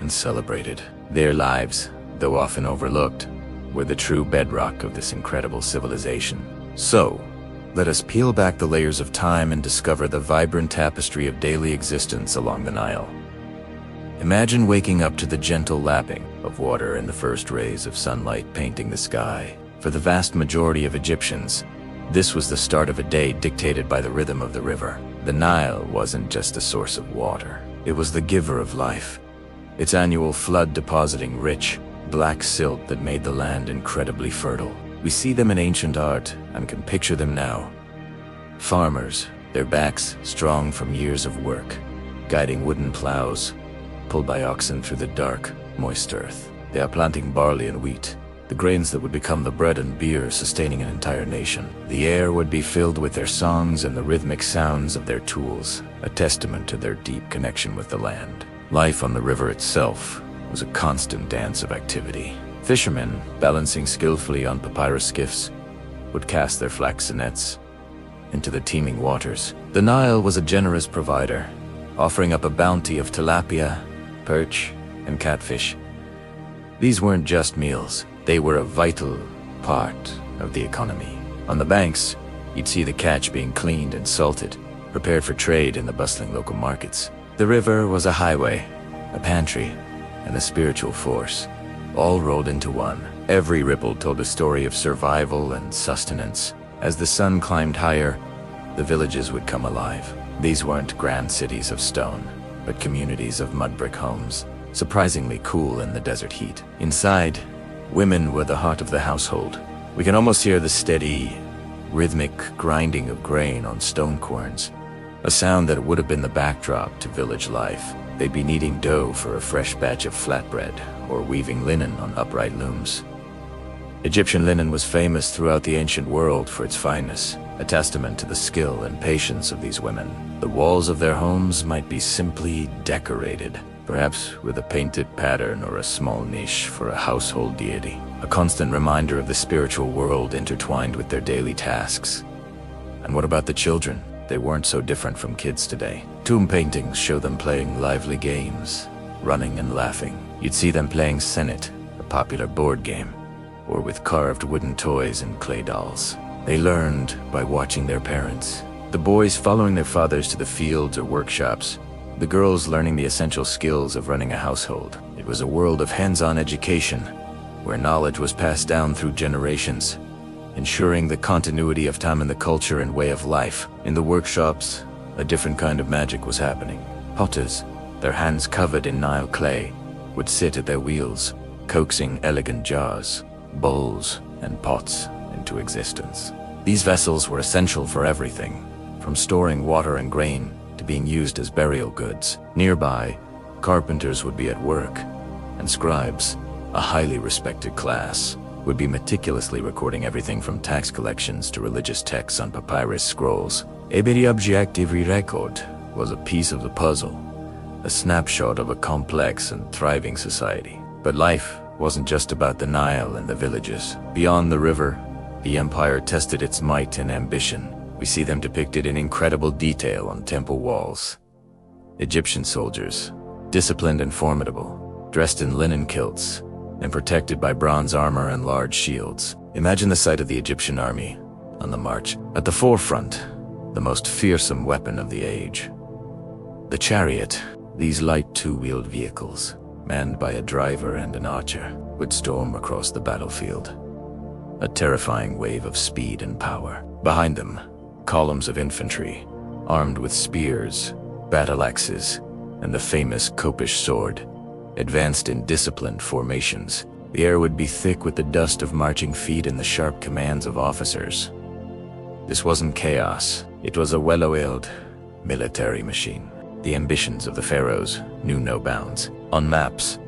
and celebrated. Their lives, though often overlooked, were the true bedrock of this incredible civilization. So, let us peel back the layers of time and discover the vibrant tapestry of daily existence along the Nile. Imagine waking up to the gentle lapping of water and the first rays of sunlight painting the sky. For the vast majority of Egyptians, this was the start of a day dictated by the rhythm of the river. The Nile wasn't just a source of water, it was the giver of life. Its annual flood depositing rich, black silt that made the land incredibly fertile. We see them in ancient art and can picture them now. Farmers, their backs strong from years of work, guiding wooden plows, pulled by oxen through the dark, moist earth. They are planting barley and wheat, the grains that would become the bread and beer sustaining an entire nation. The air would be filled with their songs and the rhythmic sounds of their tools, a testament to their deep connection with the land. Life on the river itself was a constant dance of activity. Fishermen, balancing skillfully on papyrus skiffs, would cast their flaxen nets into the teeming waters. The Nile was a generous provider, offering up a bounty of tilapia, perch, and catfish. These weren't just meals, they were a vital part of the economy. On the banks, you'd see the catch being cleaned and salted, prepared for trade in the bustling local markets. The river was a highway, a pantry, and a spiritual force, all rolled into one. Every ripple told a story of survival and sustenance. As the sun climbed higher, the villages would come alive. These weren't grand cities of stone, but communities of mud brick homes, surprisingly cool in the desert heat. Inside, women were the heart of the household. We can almost hear the steady rhythmic grinding of grain on stone querns, a sound that would have been the backdrop to village life. They'd be kneading dough for a fresh batch of flatbread, or weaving linen on upright looms. Egyptian linen was famous throughout the ancient world for its fineness, a testament to the skill and patience of these women. The walls of their homes might be simply decorated, perhaps with a painted pattern or a small niche for a household deity, a constant reminder of the spiritual world intertwined with their daily tasks. And what about the children? They weren't so different from kids today. Tomb paintings show them playing lively games, running and laughing. You'd see them playing Senet, a popular board game, or with carved wooden toys and clay dolls. They learned by watching their parents. The boys following their fathers to the fields or workshops, the girls learning the essential skills of running a household. It was a world of hands-on education, where knowledge was passed down through generations, ensuring the continuity of time in the culture and way of life. In the workshops, a different kind of magic was happening. Potters, their hands covered in Nile clay, would sit at their wheels, coaxing elegant jars, bowls, and pots into existence. These vessels were essential for everything, from storing water and grain to being used as burial goods. Nearby, carpenters would be at work, and scribes, a highly respected class, would be meticulously recording everything from tax collections to religious texts on papyrus scrolls. Every object, every record, was a piece of the puzzle, a snapshot of a complex and thriving society. But life wasn't just about the Nile and the villages. Beyond the river, the empire tested its might and ambition. We see them depicted in incredible detail on temple walls. Egyptian soldiers, disciplined and formidable, dressed in linen kilts, and protected by bronze armor and large shields. Imagine the sight of the Egyptian army on the march. At the forefront, the most fearsome weapon of the age. The chariot, these light two-wheeled vehicles, manned by a driver and an archer, would storm across the battlefield. A terrifying wave of speed and power. Behind them, columns of infantry, armed with spears, battle axes, and the famous Kopish sword, advanced in disciplined formations. The air would be thick with the dust of marching feet and the sharp commands of officers. This wasn't chaos. It was a well-oiled military machine. The ambitions of the pharaohs knew no bounds. On maps,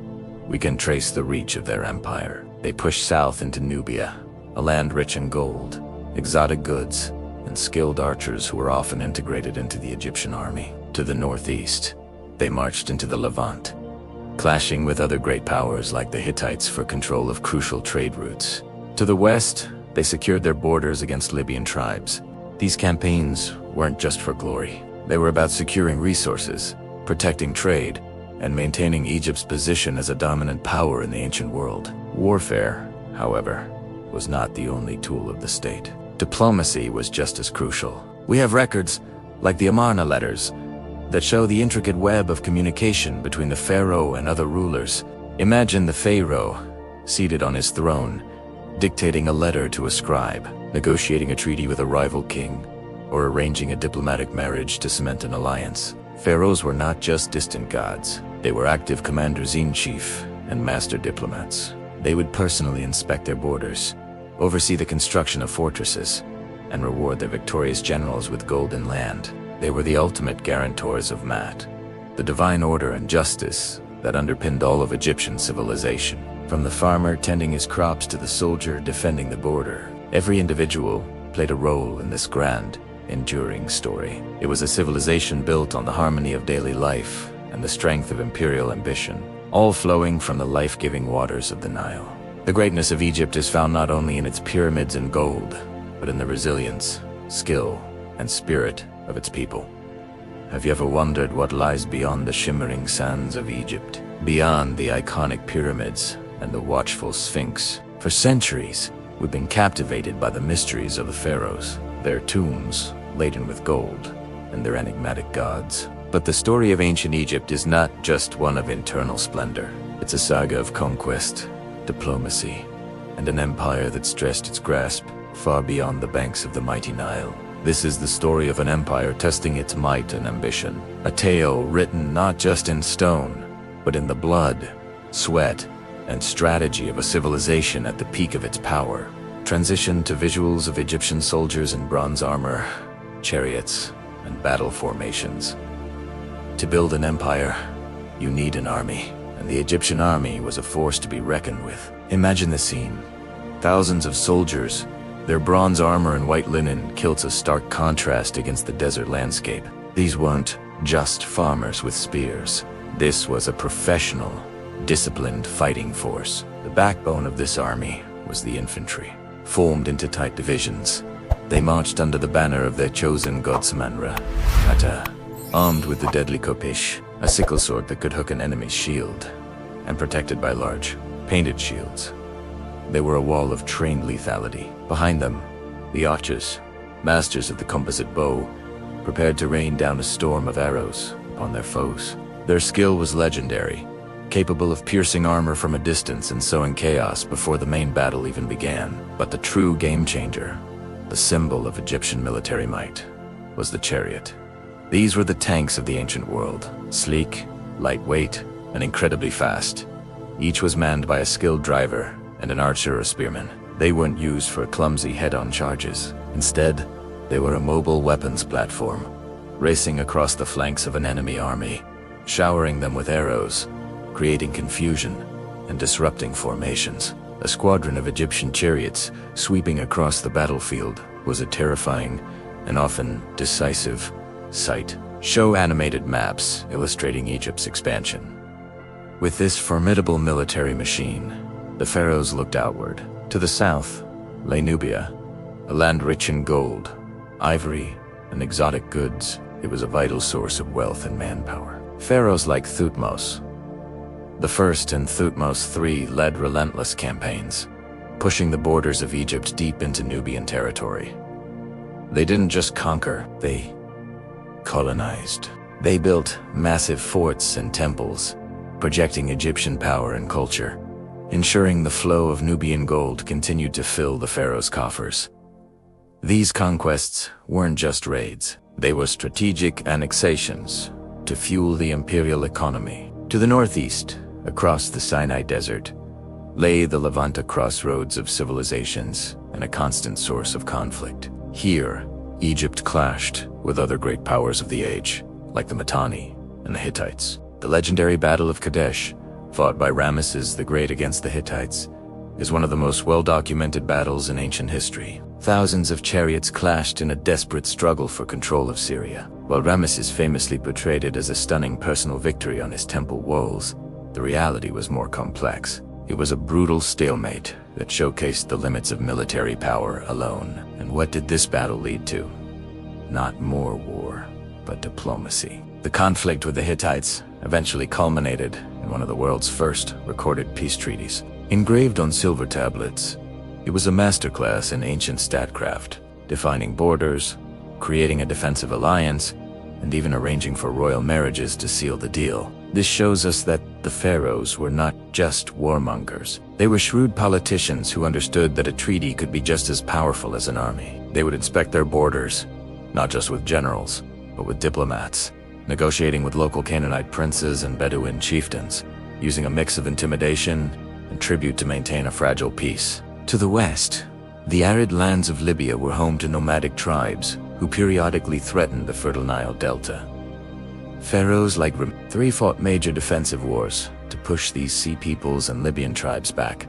we can trace the reach of their empire. They pushed south into Nubia, a land rich in gold, exotic goods, and skilled archers who were often integrated into the Egyptian army. To the northeast, they marched into the Levant, clashing with other great powers like the Hittites for control of crucial trade routes. To the west, they secured their borders against Libyan tribes. These campaigns weren't just for glory. They were about securing resources, protecting trade, and maintaining Egypt's position as a dominant power in the ancient world. Warfare, however, was not the only tool of the state. Diplomacy was just as crucial. We have records, like the Amarna letters, that show the intricate web of communication between the pharaoh and other rulers. Imagine the pharaoh, seated on his throne, dictating a letter to a scribe, negotiating a treaty with a rival king, or arranging a diplomatic marriage to cement an alliance. Pharaohs were not just distant gods. They were active commanders-in-chief and master diplomats. They would personally inspect their borders, oversee the construction of fortresses, and reward their victorious generals with golden land. They were the ultimate guarantors of Mat, the divine order and justice that underpinned all of Egyptian civilization. From the farmer tending his crops to the soldier defending the border, every individual played a role in this grand, enduring story. It was a civilization built on the harmony of daily life and the strength of imperial ambition, all flowing from the life-giving waters of the Nile. The greatness of Egypt is found not only in its pyramids and gold, but in the resilience, skill, and spirit of its people. Have you ever wondered what lies beyond the shimmering sands of Egypt? Beyond the iconic pyramids and the watchful Sphinx? For centuries, we've been captivated by the mysteries of the pharaohs, their tombs laden with gold, and their enigmatic gods. But the story of ancient Egypt is not just one of internal splendor. It's a saga of conquest, diplomacy, and an empire that stretched its grasp far beyond the banks of the mighty Nile. This is the story of an empire testing its might and ambition, a tale written not just in stone, but in the blood, sweat, and strategy of a civilization at the peak of its power. Transition to visuals of Egyptian soldiers in bronze armor, chariots, and battle formations. To build an empire, you need an army, and the Egyptian army was a force to be reckoned with. Imagine the scene. Thousands of soldiers, their bronze armor and white linen kilts a stark contrast against the desert landscape. These weren't just farmers with spears. This was a professional, disciplined fighting force. The backbone of this army was the infantry. Formed into tight divisions, they marched under the banner of their chosen god Samanra, Kata, armed with the deadly kopish, a sickle sword that could hook an enemy's shield, and protected by large, painted shields. They were a wall of trained lethality. Behind them, the archers, masters of the composite bow, prepared to rain down a storm of arrows upon their foes. Their skill was legendary, capable of piercing armor from a distance and sowing chaos before the main battle even began. But the true game-changer, the symbol of Egyptian military might, was the chariot. These were the tanks of the ancient world, sleek, lightweight, and incredibly fast. Each was manned by a skilled driver and an archer or spearman. They weren't used for clumsy head-on charges. Instead, they were a mobile weapons platform, racing across the flanks of an enemy army, showering them with arrows, creating confusion and disrupting formations. A squadron of Egyptian chariots sweeping across the battlefield was a terrifying and often decisive sight. Show animated maps illustrating Egypt's expansion. With this formidable military machine, the pharaohs looked outward. To the south lay Nubia, a land rich in gold, ivory, and exotic goods. It was a vital source of wealth and manpower. Pharaohs like Thutmose the First and Thutmose III led relentless campaigns, pushing the borders of Egypt deep into Nubian territory. They didn't just conquer, they colonized. They built massive forts and temples, projecting Egyptian power and culture, ensuring the flow of Nubian gold continued to fill the pharaoh's coffers. These conquests weren't just raids, they were strategic annexations to fuel the imperial economy. To the northeast, across the Sinai Desert, lay the Levanta crossroads of civilizations and a constant source of conflict. Here, Egypt clashed with other great powers of the age, like the Mitanni and the Hittites. The legendary Battle of Kadesh, fought by Ramses the Great against the Hittites, is one of the most well-documented battles in ancient history. Thousands of chariots clashed in a desperate struggle for control of Syria. While Ramses famously portrayed it as a stunning personal victory on his temple walls, the reality was more complex. It was a brutal stalemate that showcased the limits of military power alone. And what did this battle lead to? Not more war, but diplomacy. The conflict with the Hittites eventually culminated in one of the world's first recorded peace treaties. Engraved on silver tablets, it was a masterclass in ancient statecraft, defining borders, creating a defensive alliance, and even arranging for royal marriages to seal the deal. This shows us that the pharaohs were not just warmongers. They were shrewd politicians who understood that a treaty could be just as powerful as an army. They would inspect their borders, not just with generals, but with diplomats, negotiating with local Canaanite princes and Bedouin chieftains, using a mix of intimidation and tribute to maintain a fragile peace. To the west, the arid lands of Libya were home to nomadic tribes who periodically threatened the fertile Nile Delta. Pharaohs like Ramses III fought major defensive wars to push these sea peoples and Libyan tribes back,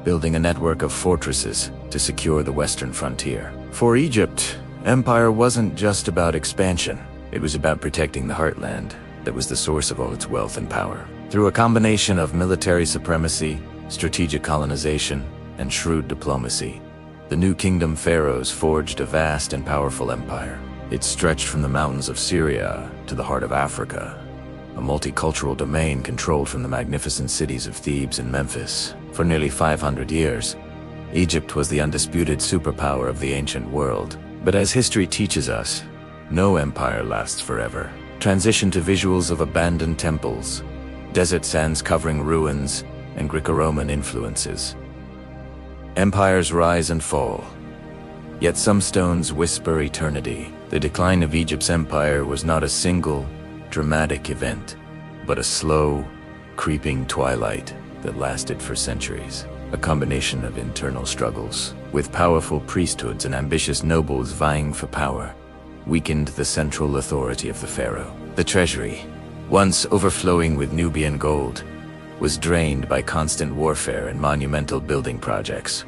building a network of fortresses to secure the western frontier. For Egypt, empire wasn't just about expansion. It was about protecting the heartland that was the source of all its wealth and power. Through a combination of military supremacy, strategic colonization, and shrewd diplomacy, the New Kingdom pharaohs forged a vast and powerful empire. It stretched from the mountains of Syria to the heart of Africa, a multicultural domain controlled from the magnificent cities of Thebes and Memphis. For nearly 500 years, Egypt was the undisputed superpower of the ancient world. But as history teaches us, no empire lasts forever. Transition to visuals of abandoned temples, desert sands covering ruins, and Greco-Roman influences. Empires rise and fall, yet some stones whisper eternity. The decline of Egypt's empire was not a single, dramatic event, but a slow, creeping twilight that lasted for centuries. a combination of internal struggles, with powerful priesthoods and ambitious nobles vying for power, weakened the central authority of the pharaoh. The treasury, once overflowing with Nubian gold, was drained by constant warfare and monumental building projects.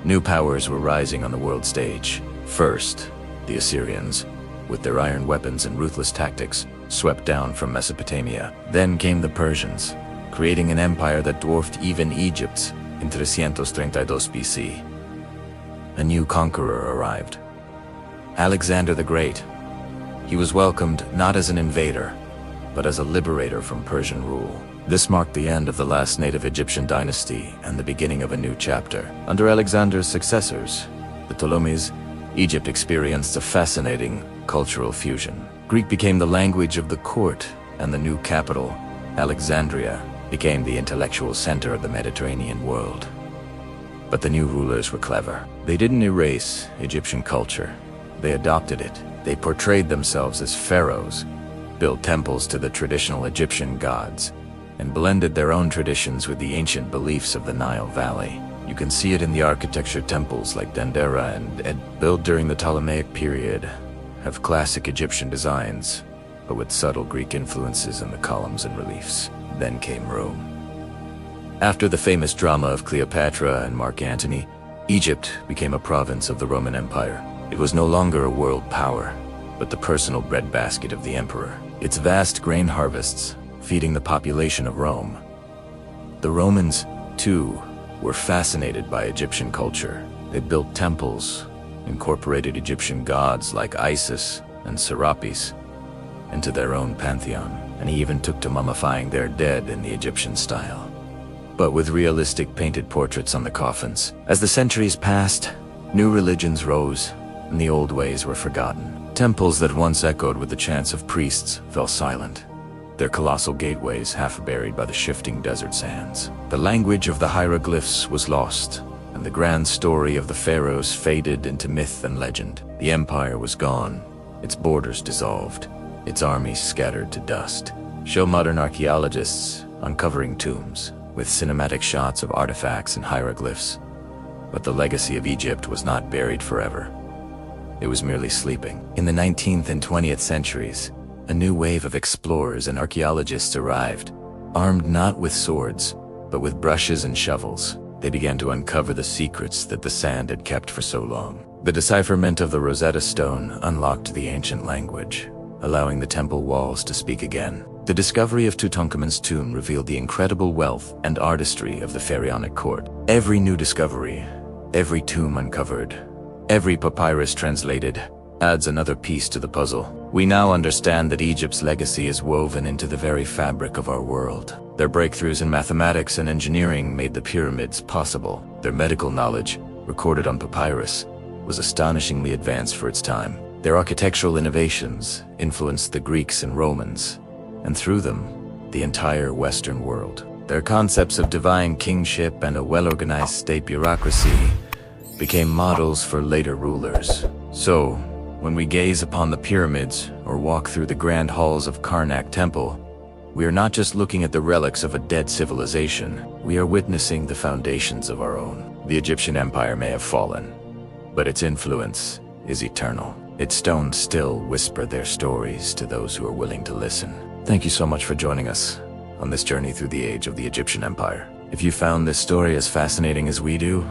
New powers were rising on the world stage. First, the Assyrians, with their iron weapons and ruthless tactics, swept down from Mesopotamia. Then came the Persians, creating an empire that dwarfed even Egypt's in 332 BC. A new conqueror arrived, Alexander the Great. He was welcomed not as an invader, but as a liberator from Persian rule. This marked the end of the last native Egyptian dynasty and the beginning of a new chapter. Under Alexander's successors, the Ptolemies, Egypt experienced a fascinating cultural fusion. Greek became the language of the court, and the new capital, Alexandria, became the intellectual center of the Mediterranean world. But the new rulers were clever. They didn't erase Egyptian culture. They adopted it. They portrayed themselves as pharaohs, built temples to the traditional Egyptian gods, and blended their own traditions with the ancient beliefs of the Nile Valley. You can see it in the architecture. Temples like Dendera and Ed, built during the Ptolemaic period, have classic Egyptian designs, but with subtle Greek influences in the columns and reliefs. Then came Rome. After the famous drama of Cleopatra and Mark Antony, Egypt became a province of the Roman Empire. It was no longer a world power, but the personal breadbasket of the emperor. Its vast grain harvests feeding the population of Rome. The Romans, too, were fascinated by Egyptian culture. They built temples, incorporated Egyptian gods like Isis and Serapis into their own pantheon, and he even took to mummifying their dead in the Egyptian style, but with realistic painted portraits on the coffins. As the centuries passed, new religions rose, and the old ways were forgotten. Temples that once echoed with the chants of priests fell silent, their colossal gateways half buried by the shifting desert sands. The language of the hieroglyphs was lost, and the grand story of the pharaohs faded into myth and legend. The empire was gone, its borders dissolved, its armies scattered to dust. Show modern archaeologists uncovering tombs with cinematic shots of artifacts and hieroglyphs. But the legacy of Egypt was not buried forever. It was merely sleeping. In the 19th and 20th centuries, a new wave of explorers and archaeologists arrived, armed not with swords, but with brushes and shovels. They began to uncover the secrets that the sand had kept for so long. The decipherment of the Rosetta Stone unlocked the ancient language, allowing the temple walls to speak again. The discovery of Tutankhamun's tomb revealed the incredible wealth and artistry of the pharaonic court. Every new discovery, every tomb uncovered, every papyrus translated, adds another piece to the puzzle. We now understand that Egypt's legacy is woven into the very fabric of our world. Their breakthroughs in mathematics and engineering made the pyramids possible. Their medical knowledge, recorded on papyrus, was astonishingly advanced for its time. Their architectural innovations influenced the Greeks and Romans, and through them, the entire Western world. Their concepts of divine kingship and a well-organized state bureaucracy became models for later rulers. So, when we gaze upon the pyramids or walk through the grand halls of Karnak Temple, we are not just looking at the relics of a dead civilization, we are witnessing the foundations of our own. The Egyptian Empire may have fallen, but its influence is eternal. Its stones still whisper their stories to those who are willing to listen. Thank you so much for joining us on this journey through the age of the Egyptian Empire. If you found this story as fascinating as we do,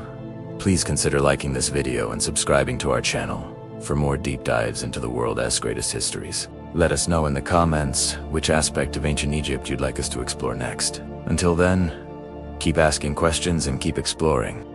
please consider liking this video and subscribing to our channel for more deep dives into the world's greatest histories. Let us know in the comments which aspect of ancient Egypt you'd like us to explore next. Until then, keep asking questions and keep exploring.